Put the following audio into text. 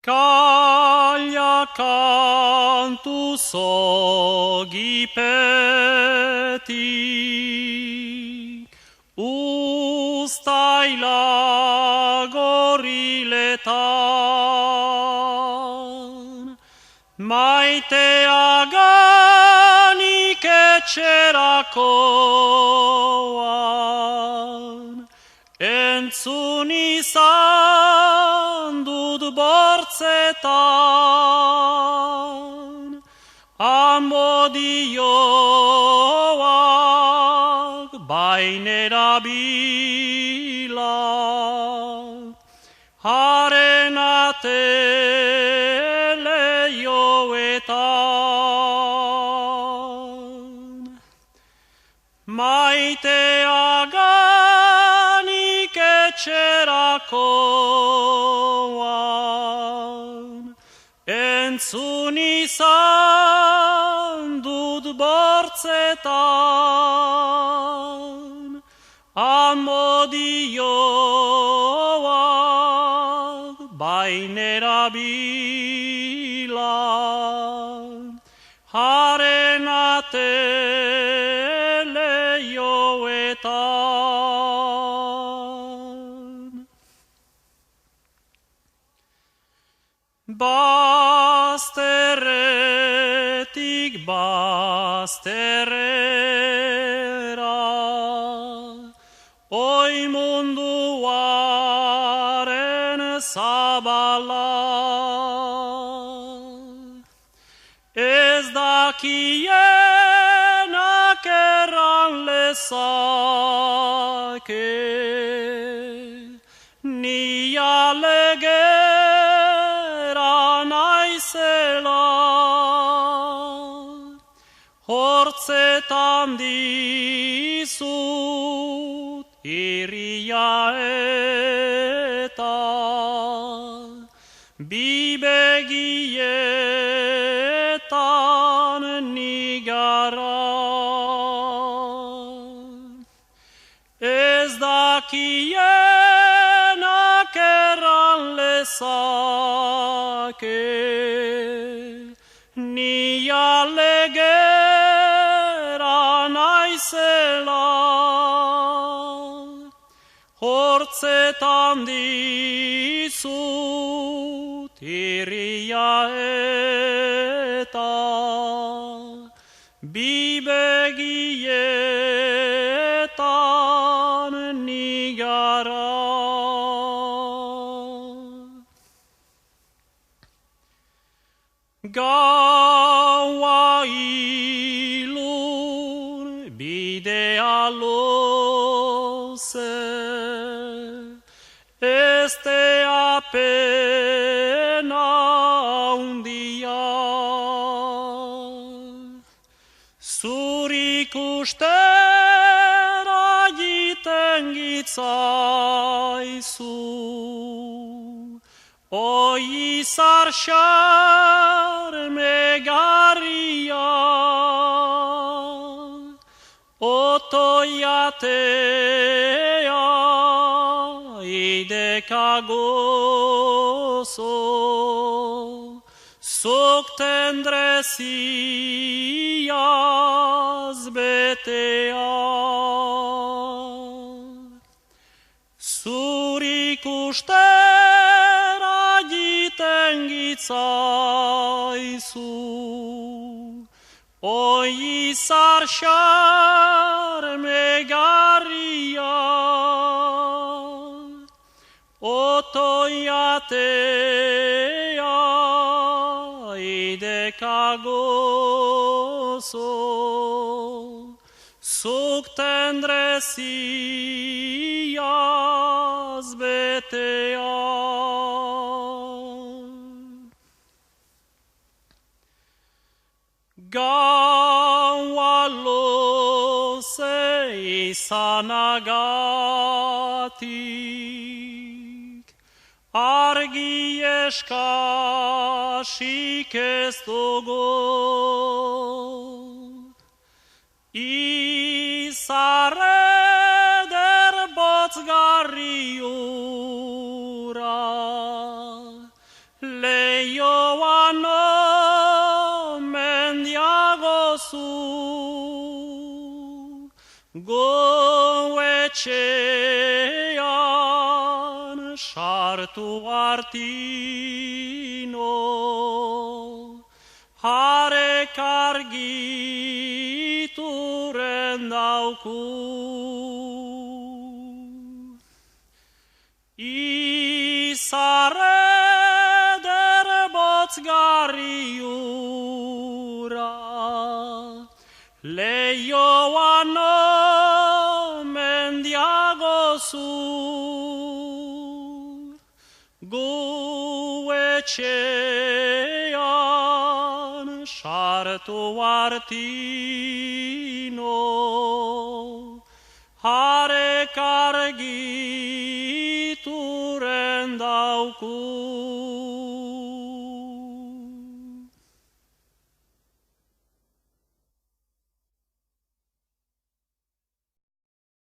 Callia cantus ogipeti, ustai lagorile tan, maite agani che c'era coan, enzuni sandud borcetan, amodioak bainerabila, harenate leioetan, maite agani che c'era coan, enzuni sandud borcetan, amodioak bainerabila, harenate leioetan. Bazterretik bazterrera, oi munduaren zabala, ez dakienak erran lezake, ni alegera naizela, hortzetan dizut irria eta bibegietan nigara. Ez dakienak erran lezake, ni alegera naizela, hortzetan dizut irria eta bibegietan nigara. Gaua ilun bidea loze, estea pena undia, zurik ustera jiten gitzaizu, oi izar xarmegarria, otoiatea ideka gozo, zuk tendreziaz betea. Zurik ustera jiten gitzaizu, oi izar xarmegarria, otoiatea ideka gozo, zuk tendreziaz betea. Gaua loze izanagatik, argi eskasik ez dugu, izarreder botzgarri ura, cean sartu artino, harek argituren dauku. Izarre botzgarriura, leioan mendiago zur, gu etxean sartu artino, harek argituren dauku.